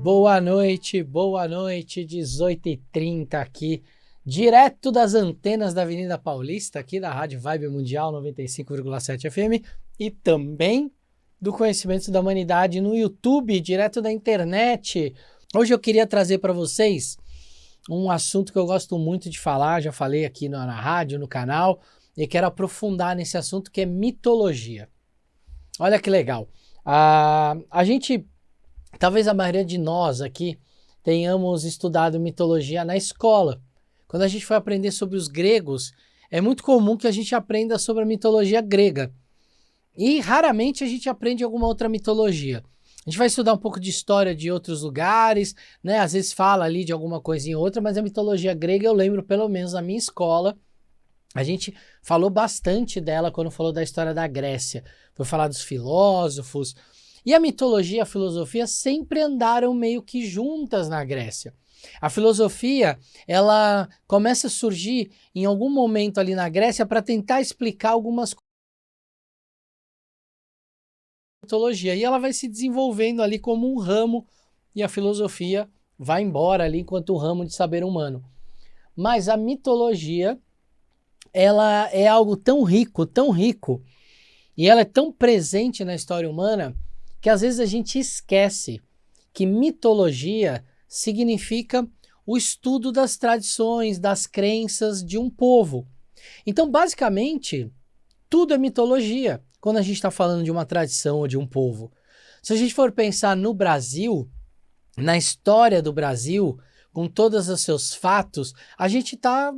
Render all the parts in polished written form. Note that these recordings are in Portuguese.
boa noite, 18h30 aqui, direto das antenas da Avenida Paulista, aqui da Rádio Vibe Mundial 95,7 FM e também do Conhecimento da Humanidade no YouTube, direto da internet. Hoje eu queria trazer para vocês um assunto que eu gosto muito de falar, já falei aqui na rádio, no canal, e quero aprofundar nesse assunto que é mitologia. Olha que legal. A gente, talvez a maioria de nós aqui, tenhamos estudado mitologia na escola. Quando a gente foi aprender sobre os gregos, é muito comum que a gente aprenda sobre a mitologia grega. E raramente a gente aprende alguma outra mitologia. A gente vai estudar um pouco de história de outros lugares, né? Às vezes fala ali de alguma coisinha ou outra, mas a mitologia grega eu lembro, pelo menos na minha escola, a gente falou bastante dela quando falou da história da Grécia. Foi falar dos filósofos. E a mitologia e a filosofia sempre andaram meio que juntas na Grécia. A filosofia, ela começa a surgir em algum momento ali na Grécia para tentar explicar algumas coisas da mitologia. E ela vai se desenvolvendo ali como um ramo e a filosofia vai embora ali enquanto ramo de saber humano. Mas a mitologia, ela é algo tão rico, e ela é tão presente na história humana que às vezes a gente esquece que mitologia significa o estudo das tradições, das crenças de um povo. Então, basicamente, tudo é mitologia quando a gente está falando de uma tradição ou de um povo. Se a gente for pensar no Brasil, na história do Brasil, com todos os seus fatos, a gente está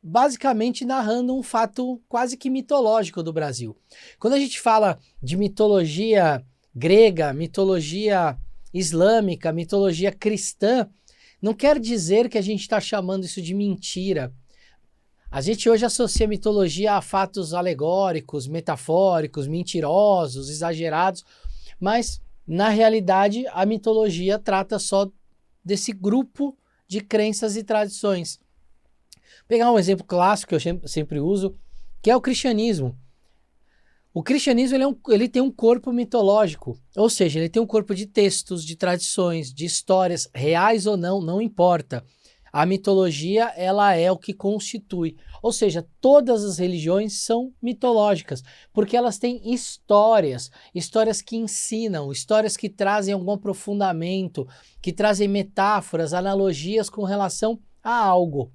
basicamente narrando um fato quase que mitológico do Brasil. Quando a gente fala de mitologia grega, mitologia islâmica, mitologia cristã, não quer dizer que a gente está chamando isso de mentira. A gente hoje associa mitologia a fatos alegóricos, metafóricos, mentirosos, exagerados, mas na realidade a mitologia trata só desse grupo de crenças e tradições. Vou pegar um exemplo clássico que eu sempre uso, que é o cristianismo. O cristianismo ele tem um corpo mitológico, ou seja, ele tem um corpo de textos, de tradições, de histórias, reais ou não, não importa. A mitologia, ela é o que constitui. Ou seja, todas as religiões são mitológicas, porque elas têm histórias que ensinam, histórias que trazem algum aprofundamento, que trazem metáforas, analogias com relação a algo.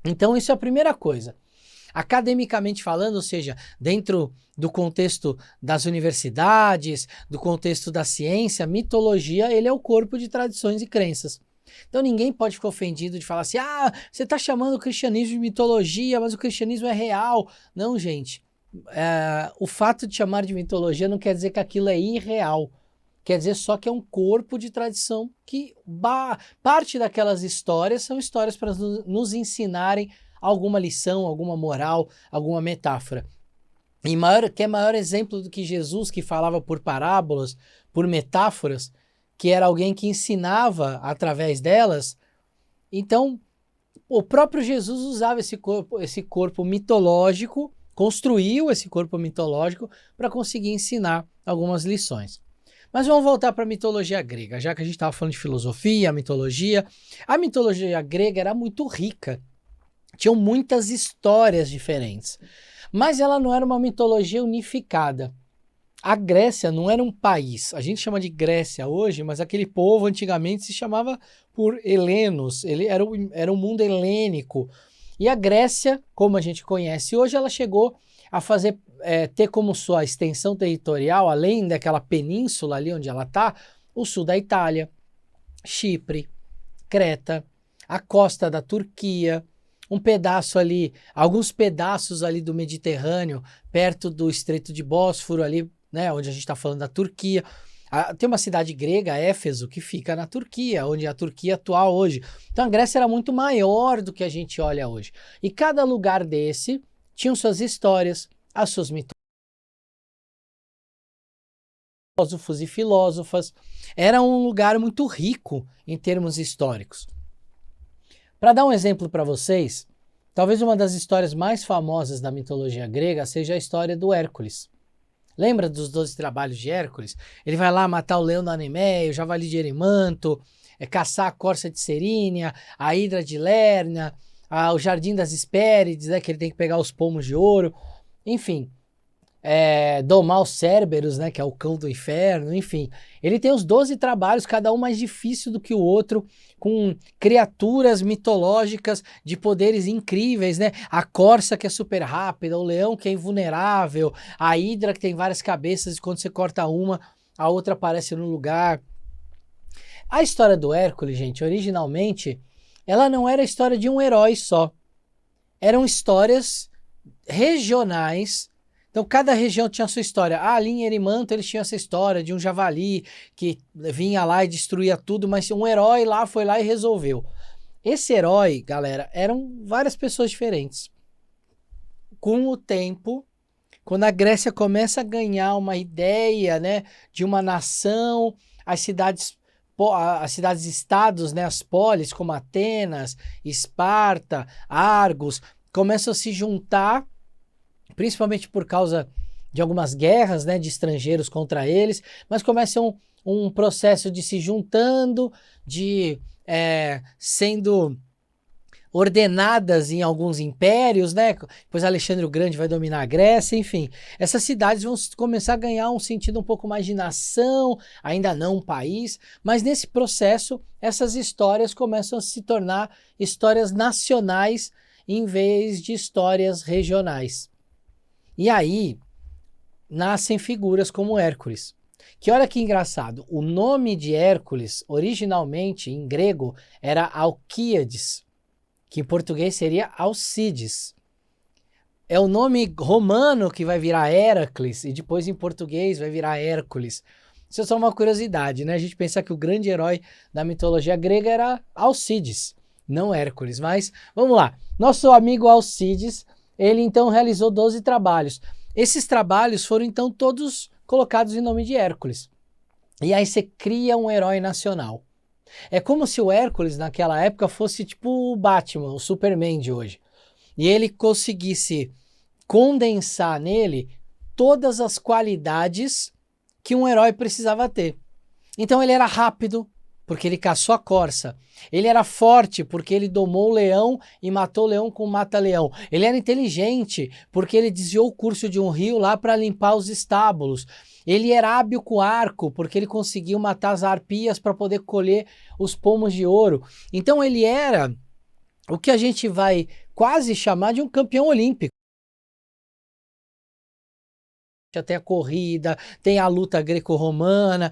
Então isso é a primeira coisa. Academicamente falando, ou seja, dentro do contexto das universidades, do contexto da ciência, mitologia, ele é o corpo de tradições e crenças. Então ninguém pode ficar ofendido de falar assim, você está chamando o cristianismo de mitologia, mas o cristianismo é real. Não, gente, o fato de chamar de mitologia não quer dizer que aquilo é irreal. Quer dizer só que é um corpo de tradição que parte daquelas histórias são histórias para nos ensinarem alguma lição, alguma moral, alguma metáfora. E maior exemplo do que Jesus, que falava por parábolas, por metáforas, que era alguém que ensinava através delas. Então, o próprio Jesus usava esse corpo mitológico, construiu esse corpo mitológico para conseguir ensinar algumas lições. Mas vamos voltar para a mitologia grega, já que a gente estava falando de filosofia, mitologia. A mitologia grega era muito rica, tinham muitas histórias diferentes, mas ela não era uma mitologia unificada. A Grécia não era um país, a gente chama de Grécia hoje, mas aquele povo antigamente se chamava por helenos, ele era um mundo helênico. E a Grécia, como a gente conhece hoje, ela chegou a ter como sua extensão territorial, além daquela península ali onde ela está, o sul da Itália, Chipre, Creta, a costa da Turquia, um pedaço ali, alguns pedaços ali do Mediterrâneo, perto do Estreito de Bósforo ali, né, onde a gente está falando da Turquia. Tem uma cidade grega, Éfeso, que fica na Turquia, onde é a Turquia atual hoje. Então a Grécia era muito maior do que a gente olha hoje. E cada lugar desse tinha suas histórias, as suas mitologias, filósofos e filósofas. Era um lugar muito rico em termos históricos. Para dar um exemplo para vocês, talvez uma das histórias mais famosas da mitologia grega seja a história do Hércules. Lembra dos 12 trabalhos de Hércules? Ele vai lá matar o leão da Nemeia, o javali de Erimanto, caçar a corça de Serínia, a hidra de Lerna, o jardim das Hespérides, né, que ele tem que pegar os pomos de ouro, enfim, domar os Cérberos, né, que é o cão do inferno, enfim. Ele tem os 12 trabalhos, cada um mais difícil do que o outro, com criaturas mitológicas de poderes incríveis, né? A corça que é super rápida, o leão que é invulnerável, a hidra que tem várias cabeças e quando você corta uma, a outra aparece no lugar. A história do Hércules, gente, originalmente, ela não era a história de um herói só. Eram histórias regionais. Então, cada região tinha a sua história. Ali em Erimanto, eles tinham essa história de um javali que vinha lá e destruía tudo, mas um herói lá foi lá e resolveu. Esse herói, galera, eram várias pessoas diferentes. Com o tempo, quando a Grécia começa a ganhar uma ideia, né, de uma nação, as cidades-estados, né, as polis, como Atenas, Esparta, Argos, começam a se juntar, principalmente por causa de algumas guerras, né, de estrangeiros contra eles, mas começa um processo de se juntando, de sendo ordenadas em alguns impérios, né? Depois Alexandre o Grande vai dominar a Grécia, enfim. Essas cidades vão começar a ganhar um sentido um pouco mais de nação, ainda não um país, mas nesse processo essas histórias começam a se tornar histórias nacionais em vez de histórias regionais. E aí nascem figuras como Hércules. Que olha que engraçado, o nome de Hércules, originalmente em grego, era Alquíades, que em português seria Alcides. É o nome romano que vai virar Heracles, e depois em português vai virar Hércules. Isso é só uma curiosidade, né? A gente pensa que o grande herói da mitologia grega era Alcides, não Hércules. Mas, vamos lá. Nosso amigo Alcides, ele então realizou 12 trabalhos. Esses trabalhos foram então todos colocados em nome de Hércules. E aí você cria um herói nacional. É como se o Hércules naquela época fosse tipo o Batman, o Superman de hoje. E ele conseguisse condensar nele todas as qualidades que um herói precisava ter. Então ele era rápido, porque ele caçou a corça. Ele era forte, porque ele domou o leão e matou o leão com mata-leão. Ele era inteligente, porque ele desviou o curso de um rio lá para limpar os estábulos. Ele era hábil com arco, porque ele conseguiu matar as arpias para poder colher os pomos de ouro. Então ele era o que a gente vai quase chamar de um campeão olímpico. Tem a corrida, tem a luta greco-romana.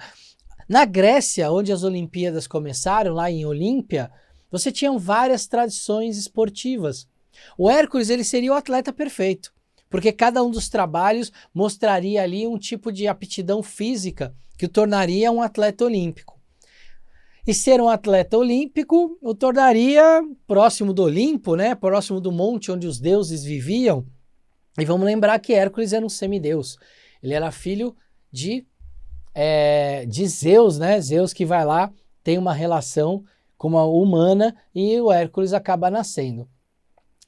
Na Grécia, onde as Olimpíadas começaram, lá em Olímpia, você tinha várias tradições esportivas. O Hércules, ele seria o atleta perfeito, porque cada um dos trabalhos mostraria ali um tipo de aptidão física que o tornaria um atleta olímpico. E ser um atleta olímpico o tornaria próximo do Olimpo, né? Próximo do monte onde os deuses viviam. E vamos lembrar que Hércules era um semideus. Ele era filho de Zeus, né? Zeus que vai lá, tem uma relação com uma humana e o Hércules acaba nascendo.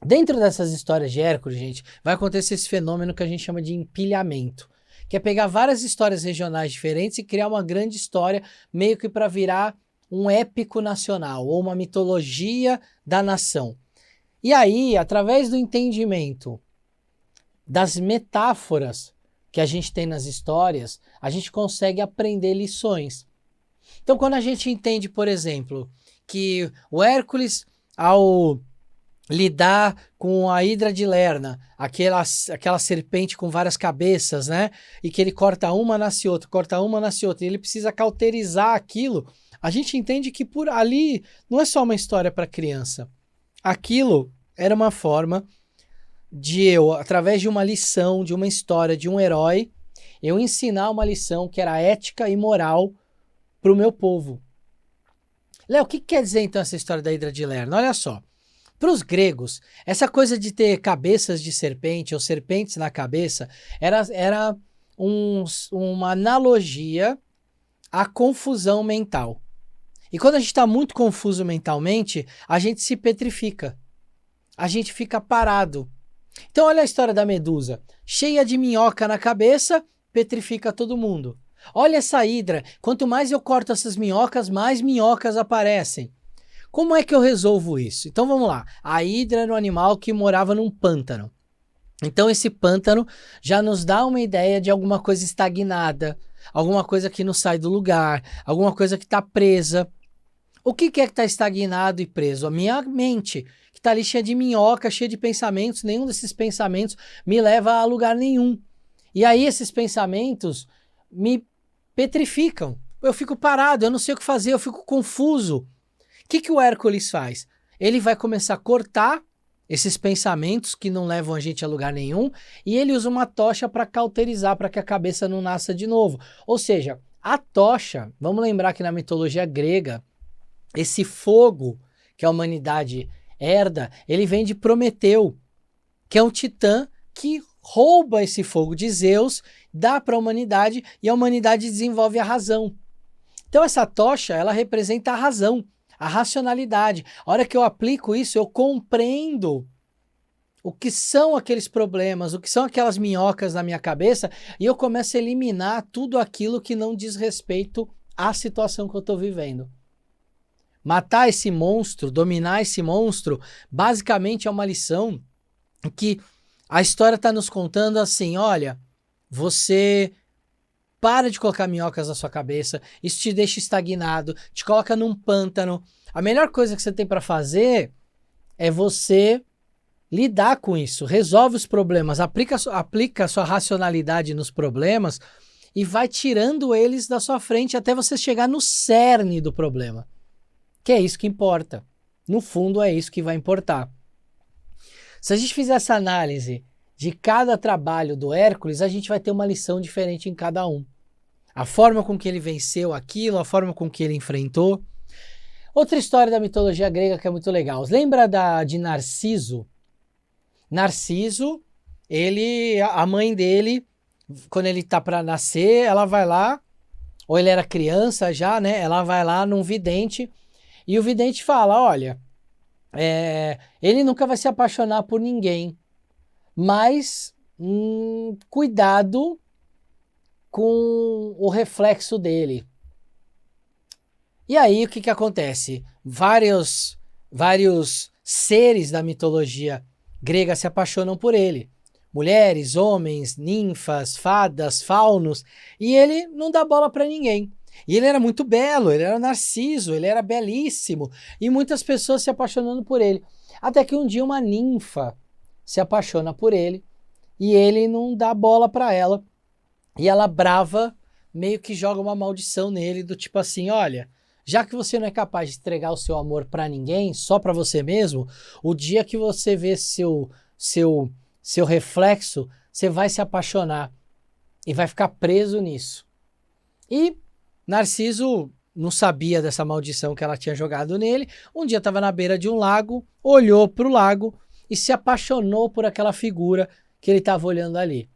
Dentro dessas histórias de Hércules, gente, vai acontecer esse fenômeno que a gente chama de empilhamento, que é pegar várias histórias regionais diferentes e criar uma grande história, meio que para virar um épico nacional ou uma mitologia da nação. E aí, através do entendimento das metáforas que a gente tem nas histórias, a gente consegue aprender lições. Então, quando a gente entende, por exemplo, que o Hércules, ao lidar com a hidra de Lerna, aquela serpente com várias cabeças, né? E que ele corta uma, nasce outra, corta uma, nasce outra, e ele precisa cauterizar aquilo, a gente entende que por ali não é só uma história para criança. Aquilo era uma forma de eu, através de uma lição, de uma história, de um herói, eu ensinar uma lição que era ética e moral para o meu povo. Léo, o que quer dizer então essa história da hidra de Lerna? Olha só, para os gregos, essa coisa de ter cabeças de serpente ou serpentes na cabeça era uma analogia à confusão mental. E quando a gente está muito confuso mentalmente, a gente se petrifica, a gente fica parado. Então olha a história da Medusa, cheia de minhoca na cabeça, petrifica todo mundo. Olha essa hidra, quanto mais eu corto essas minhocas, mais minhocas aparecem. Como é que eu resolvo isso? Então vamos lá, a hidra era um animal que morava num pântano. Então esse pântano já nos dá uma ideia de alguma coisa estagnada, alguma coisa que não sai do lugar, alguma coisa que está presa. O que é que está estagnado e preso? A minha mente, que está ali cheia de minhoca, cheia de pensamentos, nenhum desses pensamentos me leva a lugar nenhum. E aí esses pensamentos me petrificam. Eu fico parado, eu não sei o que fazer, eu fico confuso. O que o Hércules faz? Ele vai começar a cortar esses pensamentos que não levam a gente a lugar nenhum, e ele usa uma tocha para cauterizar, para que a cabeça não nasça de novo. Ou seja, a tocha, vamos lembrar que na mitologia grega, esse fogo que a humanidade herda, ele vem de Prometeu, que é um titã que rouba esse fogo de Zeus, dá para a humanidade e a humanidade desenvolve a razão. Então essa tocha, ela representa a razão, a racionalidade. A hora que eu aplico isso, eu compreendo o que são aqueles problemas, o que são aquelas minhocas na minha cabeça, e eu começo a eliminar tudo aquilo que não diz respeito à situação que eu estou vivendo. Matar esse monstro, dominar esse monstro, basicamente é uma lição que a história está nos contando assim, olha, você para de colocar minhocas na sua cabeça, isso te deixa estagnado, te coloca num pântano. A melhor coisa que você tem para fazer é você lidar com isso, resolve os problemas, aplica a sua racionalidade nos problemas e vai tirando eles da sua frente até você chegar no cerne do problema, que é isso que importa. No fundo é isso que vai importar. Se a gente fizer essa análise de cada trabalho do Hércules, a gente vai ter uma lição diferente em cada um. A forma com que ele venceu aquilo, a forma com que ele enfrentou. Outra história da mitologia grega que é muito legal. Lembra de Narciso? Narciso, a mãe dele, quando ele tá para nascer, ela vai lá, ou ele era criança já, né? Ela vai lá num vidente e o vidente fala, olha, ele nunca vai se apaixonar por ninguém, mas cuidado com o reflexo dele. E aí o que acontece? Vários seres da mitologia grega se apaixonam por ele. Mulheres, homens, ninfas, fadas, faunos, e ele não dá bola para ninguém. E ele era muito belo, ele era Narciso, ele era belíssimo, e muitas pessoas se apaixonando por ele. Até que um dia uma ninfa se apaixona por ele, e ele não dá bola para ela, e ela brava meio que joga uma maldição nele, do tipo assim, olha, já que você não é capaz de entregar o seu amor para ninguém, só para você mesmo, o dia que você vê seu reflexo, você vai se apaixonar e vai ficar preso nisso. E Narciso não sabia dessa maldição que ela tinha jogado nele. Um dia estava na beira de um lago, olhou para o lago e se apaixonou por aquela figura que ele estava olhando ali.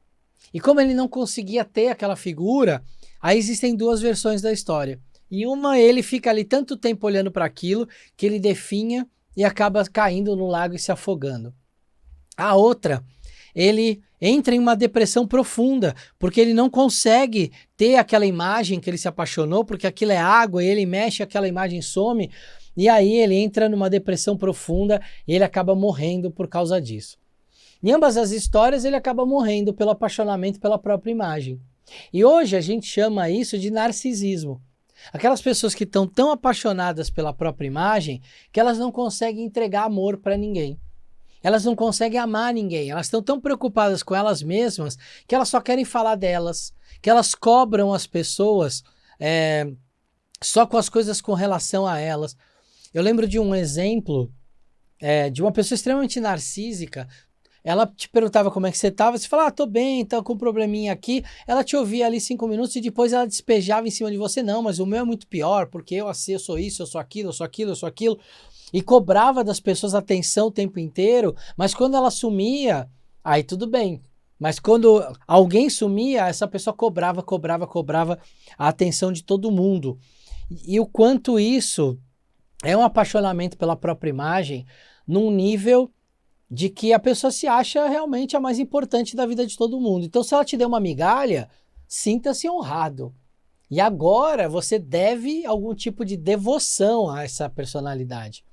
E como ele não conseguia ter aquela figura, aí existem duas versões da história. E uma, ele fica ali tanto tempo olhando para aquilo que ele definha e acaba caindo no lago e se afogando. A outra, ele entra em uma depressão profunda, porque ele não consegue ter aquela imagem que ele se apaixonou, porque aquilo é água, e ele mexe, aquela imagem some, e aí ele entra numa depressão profunda e ele acaba morrendo por causa disso. Em ambas as histórias, ele acaba morrendo pelo apaixonamento pela própria imagem. E hoje a gente chama isso de narcisismo. Aquelas pessoas que estão tão apaixonadas pela própria imagem que elas não conseguem entregar amor para ninguém. Elas não conseguem amar ninguém. Elas estão tão preocupadas com elas mesmas que elas só querem falar delas, que elas cobram as pessoas só com as coisas com relação a elas. Eu lembro de um exemplo de uma pessoa extremamente narcísica. Ela te perguntava como é que você estava, você falava, tô bem, tô com um probleminha aqui. Ela te ouvia ali 5 minutos e depois ela despejava em cima de você. Não, mas o meu é muito pior, porque eu sou isso, eu sou aquilo, eu sou aquilo, eu sou aquilo. E cobrava das pessoas atenção o tempo inteiro, mas quando ela sumia, aí tudo bem. Mas quando alguém sumia, essa pessoa cobrava a atenção de todo mundo. E o quanto isso é um apaixonamento pela própria imagem num nível de que a pessoa se acha realmente a mais importante da vida de todo mundo. Então, se ela te der uma migalha, sinta-se honrado. E agora você deve algum tipo de devoção a essa personalidade.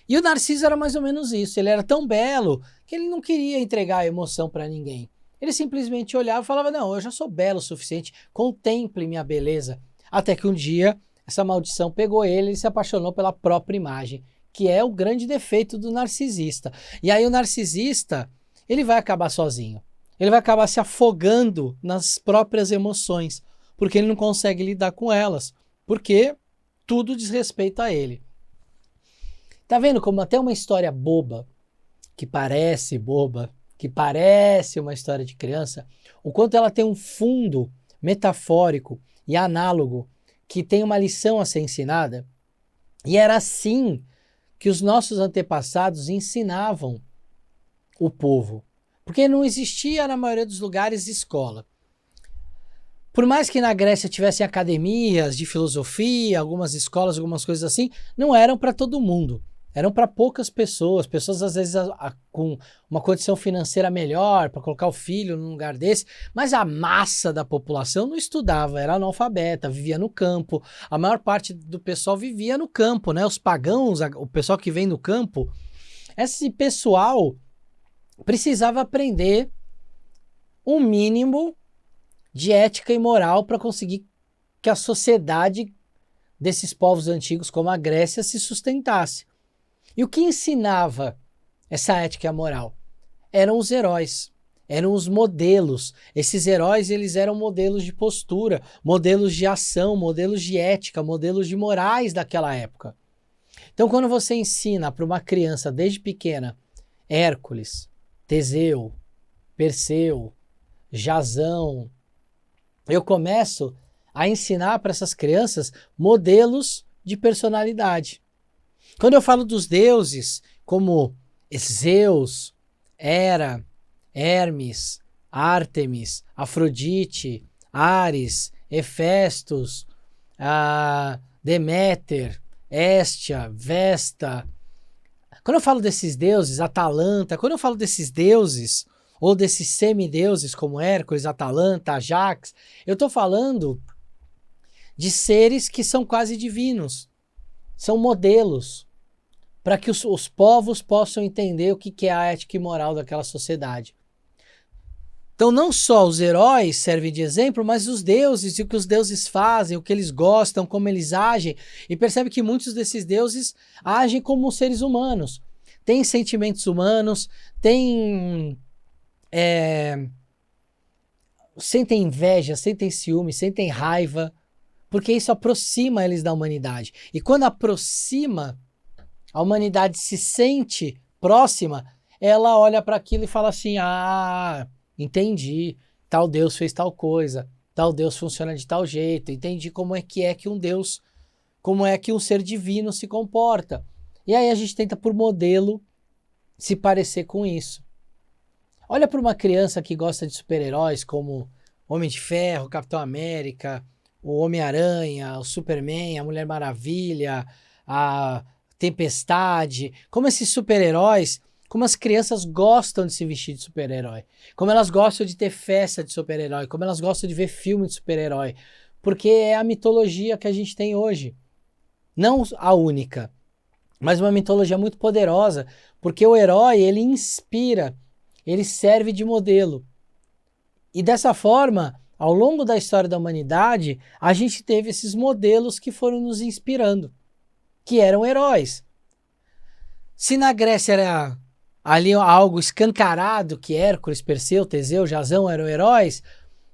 E o Narciso era mais ou menos isso. Ele era tão belo que ele não queria entregar a emoção para ninguém. Ele simplesmente olhava e falava, não, eu já sou belo o suficiente, contemple minha beleza. Até que um dia essa maldição pegou ele e se apaixonou pela própria imagem, que é o grande defeito do narcisista. E aí o narcisista, ele vai acabar sozinho. Ele vai acabar se afogando nas próprias emoções, porque ele não consegue lidar com elas, porque tudo diz respeito a ele. Tá vendo como até uma história boba, que parece uma história de criança, o quanto ela tem um fundo metafórico e análogo, que tem uma lição a ser ensinada? E era assim que os nossos antepassados ensinavam o povo, porque não existia na maioria dos lugares escola. Por mais que na Grécia tivessem academias de filosofia, algumas escolas, algumas coisas assim, não eram para todo mundo. Eram para poucas pessoas, pessoas às vezes com uma condição financeira melhor, para colocar o filho num lugar desse, mas a massa da população não estudava, era analfabeta, vivia no campo. A maior parte do pessoal vivia no campo, né? Os pagãos, o pessoal que vem do campo, esse pessoal precisava aprender um mínimo de ética e moral para conseguir que a sociedade desses povos antigos, como a Grécia, se sustentasse. E o que ensinava essa ética e a moral? Eram os heróis, eram os modelos. Esses heróis, eles eram modelos de postura, modelos de ação, modelos de ética, modelos de morais daquela época. Então, quando você ensina para uma criança desde pequena Hércules, Teseu, Perseu, Jasão, eu começo a ensinar para essas crianças modelos de personalidade. Quando eu falo dos deuses, como Zeus, Hera, Hermes, Ártemis, Afrodite, Ares, Hefestos, Deméter, Héstia, Vesta. Quando eu falo desses deuses, Atalanta, quando eu falo desses deuses, ou desses semideuses como Hércules, Atalanta, Ajax, eu estou falando de seres que são quase divinos. São modelos para que os povos possam entender o que é a ética e moral daquela sociedade. Então não só os heróis servem de exemplo, mas os deuses e o que os deuses fazem, o que eles gostam, como eles agem. E percebe que muitos desses deuses agem como seres humanos. Têm sentimentos humanos, sentem inveja, sentem ciúme, sentem raiva, porque isso aproxima eles da humanidade. E quando aproxima, a humanidade se sente próxima, ela olha para aquilo e fala assim, entendi, tal Deus fez tal coisa, tal Deus funciona de tal jeito, entendi como é que um Deus, como é que um ser divino se comporta. E aí a gente tenta, por modelo, se parecer com isso. Olha para uma criança que gosta de super-heróis como Homem de Ferro, Capitão América, o Homem-Aranha, o Superman, a Mulher Maravilha, a Tempestade, como esses super-heróis, como as crianças gostam de se vestir de super-herói, como elas gostam de ter festa de super-herói, como elas gostam de ver filme de super-herói, porque é a mitologia que a gente tem hoje. Não a única, mas uma mitologia muito poderosa, porque o herói, ele inspira, ele serve de modelo. E dessa forma, ao longo da história da humanidade, a gente teve esses modelos que foram nos inspirando, que eram heróis. Se na Grécia era ali algo escancarado, que Hércules, Perseu, Teseu, Jasão eram heróis,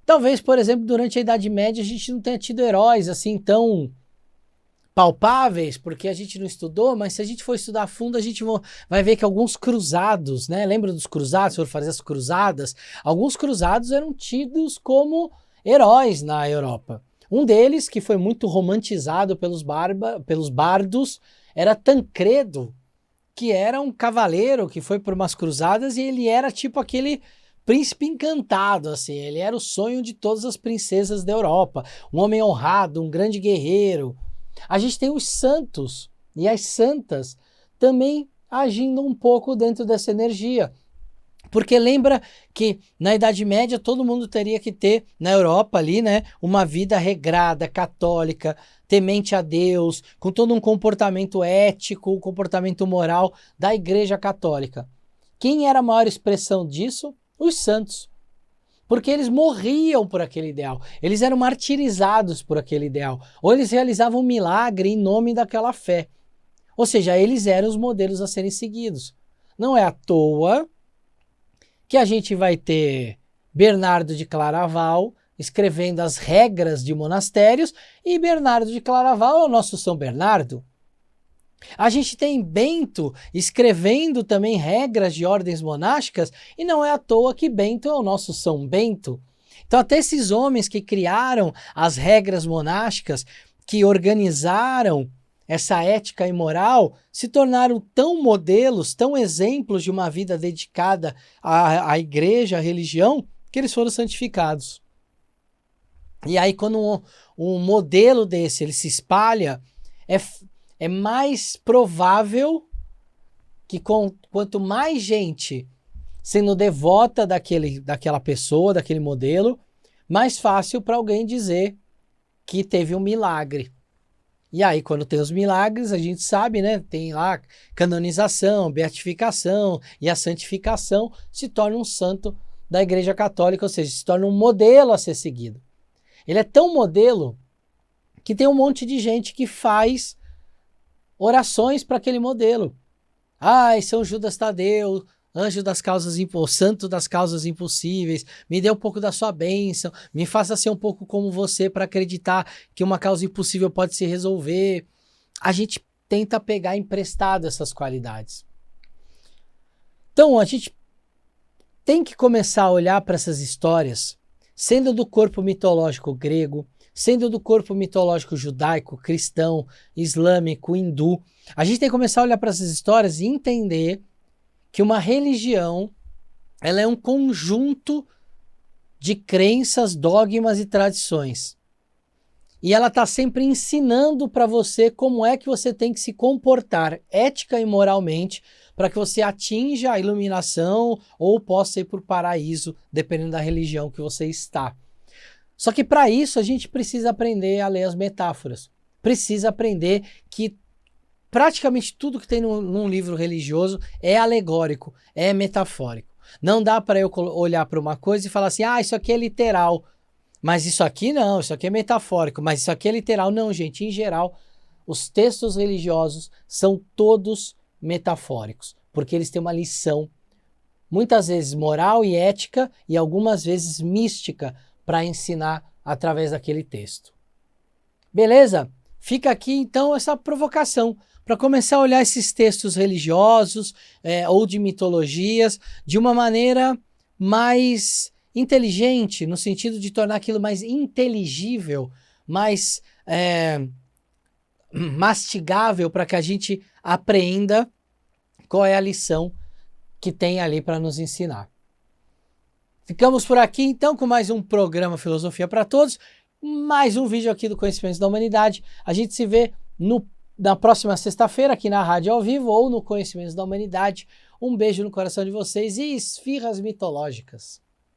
talvez, por exemplo, durante a Idade Média a gente não tenha tido heróis assim tão palpáveis, porque a gente não estudou, mas se a gente for estudar a fundo, a gente vai ver que alguns cruzados, né? Lembra dos cruzados, foram fazer as cruzadas? Alguns cruzados eram tidos como heróis na Europa. Um deles, que foi muito romantizado pelos bardos, era Tancredo, que era um cavaleiro que foi por umas cruzadas e ele era tipo aquele príncipe encantado, assim, ele era o sonho de todas as princesas da Europa, um homem honrado, um grande guerreiro. A gente tem os santos e as santas também agindo um pouco dentro dessa energia. Porque lembra que na Idade Média todo mundo teria que ter, na Europa ali, né, uma vida regrada, católica, temente a Deus, com todo um comportamento ético, um comportamento moral da Igreja Católica. Quem era a maior expressão disso? Os santos. Porque eles morriam por aquele ideal, eles eram martirizados por aquele ideal, ou eles realizavam um milagre em nome daquela fé. Ou seja, eles eram os modelos a serem seguidos. Não é à toa que a gente vai ter Bernardo de Claraval escrevendo as regras de monastérios, e Bernardo de Claraval é o nosso São Bernardo. A gente tem Bento escrevendo também regras de ordens monásticas, e não é à toa que Bento é o nosso São Bento. Então até esses homens que criaram as regras monásticas, que organizaram essa ética e moral, se tornaram tão modelos, tão exemplos de uma vida dedicada à igreja, à religião, que eles foram santificados. E aí quando um modelo desse ele se espalha, é mais provável que quanto mais gente sendo devota daquela pessoa, daquele modelo, mais fácil para alguém dizer que teve um milagre. E aí, quando tem os milagres, a gente sabe, né? Tem lá canonização, beatificação e a santificação, se torna um santo da Igreja Católica, ou seja, se torna um modelo a ser seguido. Ele é tão modelo que tem um monte de gente que faz orações para aquele modelo. Ai, São Judas Tadeu, anjo das causas santo das causas impossíveis, me dê um pouco da sua bênção, me faça ser um pouco como você para acreditar que uma causa impossível pode se resolver. A gente tenta pegar emprestado essas qualidades. Então, a gente tem que começar a olhar para essas histórias, sendo do corpo mitológico grego, sendo do corpo mitológico judaico, cristão, islâmico, hindu. A gente tem que começar a olhar para essas histórias e entender que uma religião, ela é um conjunto de crenças, dogmas e tradições. E ela está sempre ensinando para você como é que você tem que se comportar ética e moralmente para que você atinja a iluminação ou possa ir para o paraíso, dependendo da religião que você está. Só que para isso a gente precisa aprender a ler as metáforas. Precisa aprender que praticamente tudo que tem num livro religioso é alegórico, é metafórico. Não dá para eu olhar para uma coisa e falar assim, isso aqui é literal, mas isso aqui não, isso aqui é metafórico, mas isso aqui é literal. Não, gente, em geral, os textos religiosos são todos metafóricos, porque eles têm uma lição, muitas vezes moral e ética, e algumas vezes mística, para ensinar através daquele texto. Beleza? Fica aqui então essa provocação para começar a olhar esses textos religiosos ou de mitologias de uma maneira mais inteligente, no sentido de tornar aquilo mais inteligível, mais mastigável, para que a gente apreenda qual é a lição que tem ali para nos ensinar. Ficamos por aqui então com mais um programa Filosofia para Todos, mais um vídeo aqui do Conhecimentos da Humanidade. A gente se vê na próxima sexta-feira aqui na rádio ao vivo ou no Conhecimentos da Humanidade. Um beijo no coração de vocês e esfirras mitológicas.